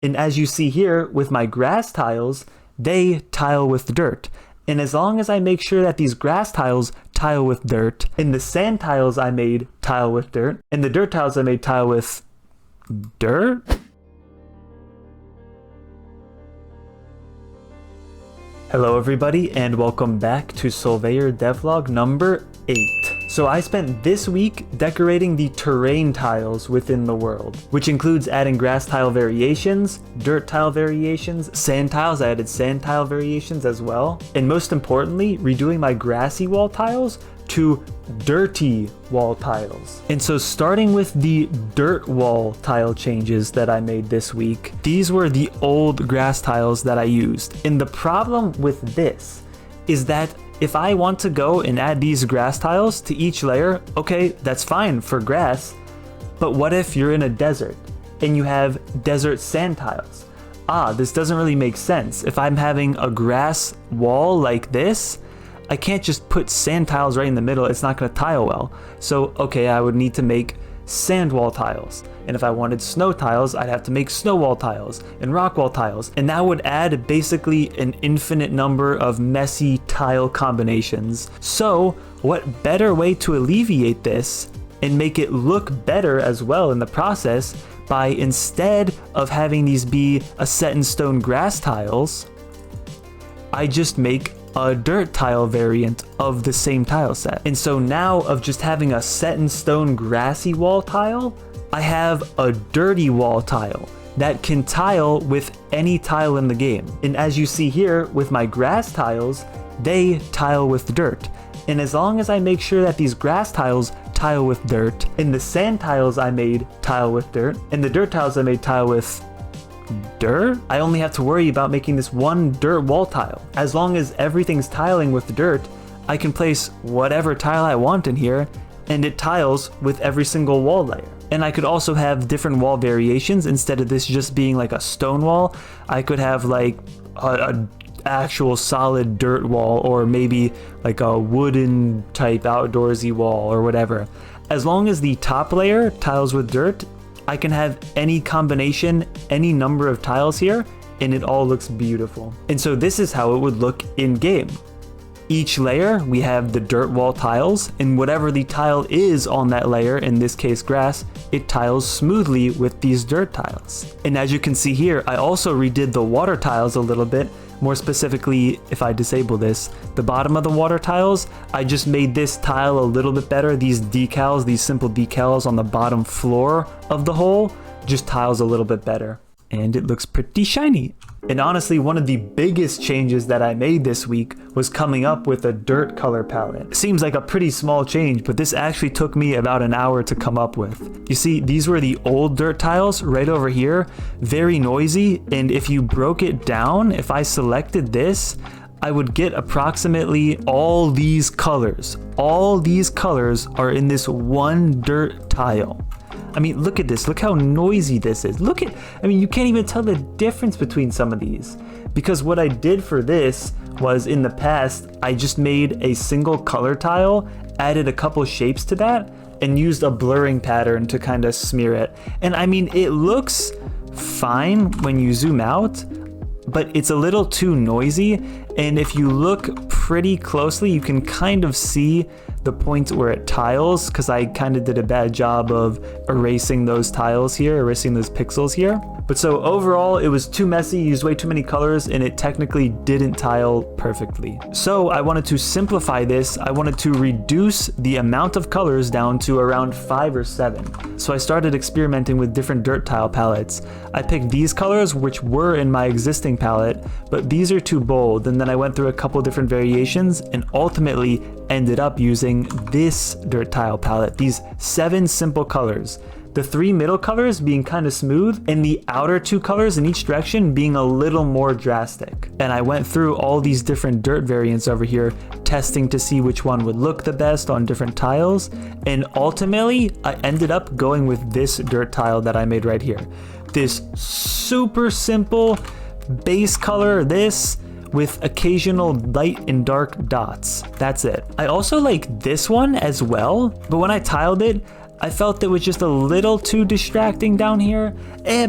And as you see here with my grass tiles, they tile with dirt. And as long as I make sure that these grass tiles tile with dirt, and the sand tiles I made tile with dirt, and the dirt tiles I made tile with dirt? Hello everybody, and welcome back to Soulveyor devlog number 8. So I spent this week decorating the terrain tiles within the world, which includes adding grass tile variations, dirt tile variations, sand tiles. I added sand tile variations as well, and most importantly, redoing my grassy wall tiles to dirty wall tiles. And so starting with the dirt wall tile changes that I made this week, these were the old grass tiles that I used. And the problem with this is that if I want to go and add these grass tiles to each layer, okay, that's fine for grass, but what if you're in a desert and you have desert sand tiles? This doesn't really make sense. If I'm having a grass wall like this, I can't just put sand tiles right in the middle, it's not going to tile well. So, okay, I would need to make sand wall tiles. And if I wanted snow tiles, I'd have to make snow wall tiles and rock wall tiles. And that would add basically an infinite number of messy tile combinations. So, what better way to alleviate this and make it look better as well in the process by instead of having these be a set in stone grass tiles, I just make a dirt tile variant of the same tile set. And so now of just having a set in stone grassy wall tile, I have a dirty wall tile that can tile with any tile in the game. And as you see here with my grass tiles, they tile with dirt. And as long as I make sure that these grass tiles tile with dirt, and the sand tiles I made tile with dirt, and the dirt tiles I made tile with dirt, I only have to worry about making this one dirt wall tile. As long as everything's tiling with dirt, I can place whatever tile I want in here and it tiles with every single wall layer. And I could also have different wall variations. Instead of this just being like a stone wall, I could have like a actual solid dirt wall, or maybe like a wooden type outdoorsy wall or whatever. As long as the top layer tiles with dirt, I can have any combination, any number of tiles here, and it all looks beautiful. And so this is how it would look in game. Each layer, we have the dirt wall tiles, and whatever the tile is on that layer, in this case grass, it tiles smoothly with these dirt tiles. And as you can see here, I also redid the water tiles a little bit. More specifically, if I disable this, the bottom of the water tiles, I just made this tile a little bit better. These decals, these simple decals on the bottom floor of the hole, just tiles a little bit better. And it looks pretty shiny. And honestly, one of the biggest changes that I made this week was coming up with a dirt color palette. It seems like a pretty small change, but this actually took me about an hour to come up with. You see, these were the old dirt tiles right over here, very noisy, and if you broke it down, if I selected this, I would get approximately all these colors. All these colors are in this one dirt tile. I mean, look at this. Look how noisy this is. Look at, I mean, you can't even tell the difference between some of these. Because what I did for this was, in the past, I just made a single color tile, added a couple shapes to that, and used a blurring pattern to kind of smear it. And I mean, it looks fine when you zoom out, but it's a little too noisy. And if you look pretty closely, you can kind of see the point where it tiles, because I kind of did a bad job of erasing those tiles here, erasing those pixels here. But so overall, it was too messy, used way too many colors, and it technically didn't tile perfectly. So I wanted to simplify this. I wanted to reduce the amount of colors down to around 5 or 7. So I started experimenting with different dirt tile palettes. I picked these colors, which were in my existing palette, but these are too bold. And then I went through a couple different variations and ultimately ended up using this dirt tile palette, these 7 simple colors. The 3 middle colors being kind of smooth, and the outer 2 colors in each direction being a little more drastic. And I went through all these different dirt variants over here, testing to see which one would look the best on different tiles. And ultimately, I ended up going with this dirt tile that I made right here. This super simple base color, this, with occasional light and dark dots. That's it. I also like this one as well, but when I tiled it, I felt it was just a little too distracting down here,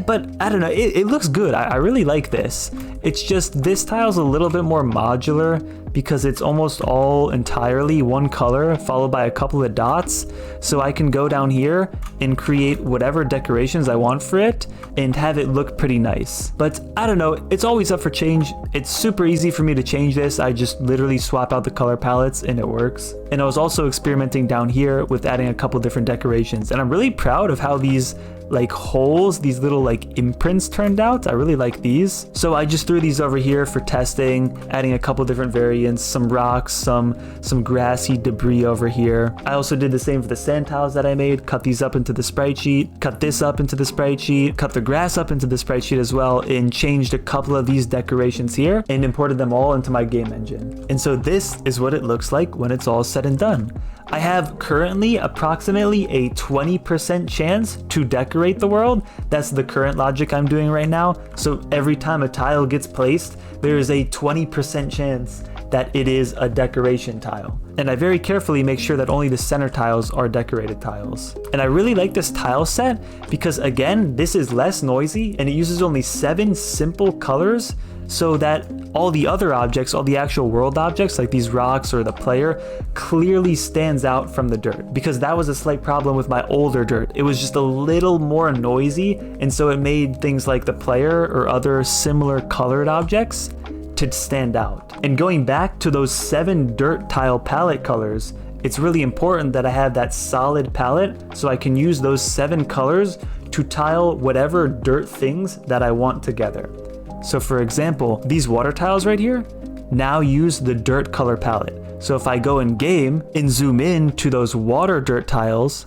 but I don't know, it looks good. I really like this. It's just this tile's a little bit more modular because it's almost all entirely one color followed by a couple of dots. So I can go down here and create whatever decorations I want for it and have it look pretty nice. But I don't know, it's always up for change. It's super easy for me to change this. I just literally swap out the color palettes and it works. And I was also experimenting down here with adding a couple different decorations, and I'm really proud of how these like holes, these little like imprints turned out. I really like these. So I just threw these over here for testing, adding a couple different variants, some rocks, some grassy debris over here. I also did the same for the sand tiles that I made, cut these up into the sprite sheet, cut this up into the sprite sheet, cut the grass up into the sprite sheet as well, and changed a couple of these decorations here and imported them all into my game engine. And so this is what it looks like when it's all said and done. I have currently approximately a 20% chance to decorate the world. That's the current logic I'm doing right now. So every time a tile gets placed, there is a 20% chance that it is a decoration tile. And I very carefully make sure that only the center tiles are decorated tiles. And I really like this tile set because, again, this is less noisy and it uses only 7 simple colors, so that all the other objects, all the actual world objects like these rocks or the player, clearly stands out from the dirt. Because that was a slight problem with my older dirt. It was just a little more noisy, and so it made things like the player or other similar colored objects to stand out. And going back to those 7 dirt tile palette colors, it's really important that I have that solid palette so I can use those 7 colors to tile whatever dirt things that I want together. So for example, these water tiles right here now use the dirt color palette. So if I go in game and zoom in to those water dirt tiles,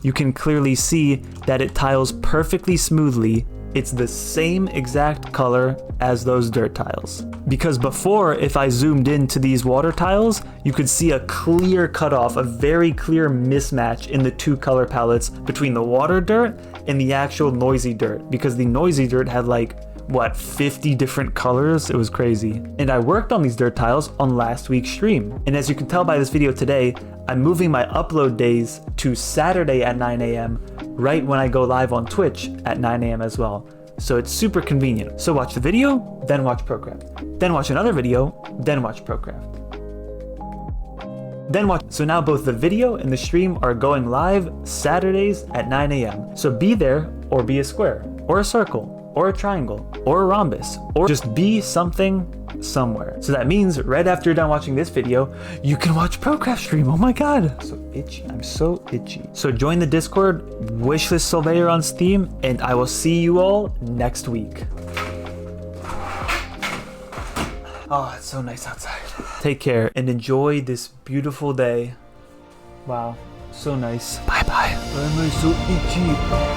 you can clearly see that it tiles perfectly smoothly. It's the same exact color as those dirt tiles. Because before, if I zoomed into these water tiles, you could see a clear cutoff, a very clear mismatch in the 2 color palettes between the water dirt and the actual noisy dirt, because the noisy dirt had like, what, 50 different colors? It was crazy. And I worked on these dirt tiles on last week's stream. And as you can tell by this video today, I'm moving my upload days to Saturday at 9 a.m. right when I go live on Twitch at 9 a.m. as well. So it's super convenient. So watch the video, then watch ProCraft. Then watch another video, then watch ProCraft. Then watch. So now both the video and the stream are going live Saturdays at 9 a.m. So be there, or be a square, or a circle, or a triangle, or a rhombus, or just be something somewhere. So that means right after you're done watching this video, you can watch ProCraft stream. Oh my god, so itchy. I'm so itchy. So join the Discord, wishlist Soulveyor on Steam, and I will see you all next week. Oh, it's so nice outside. Take care and enjoy this beautiful day. Wow, so nice. Bye bye. Why am I so itchy?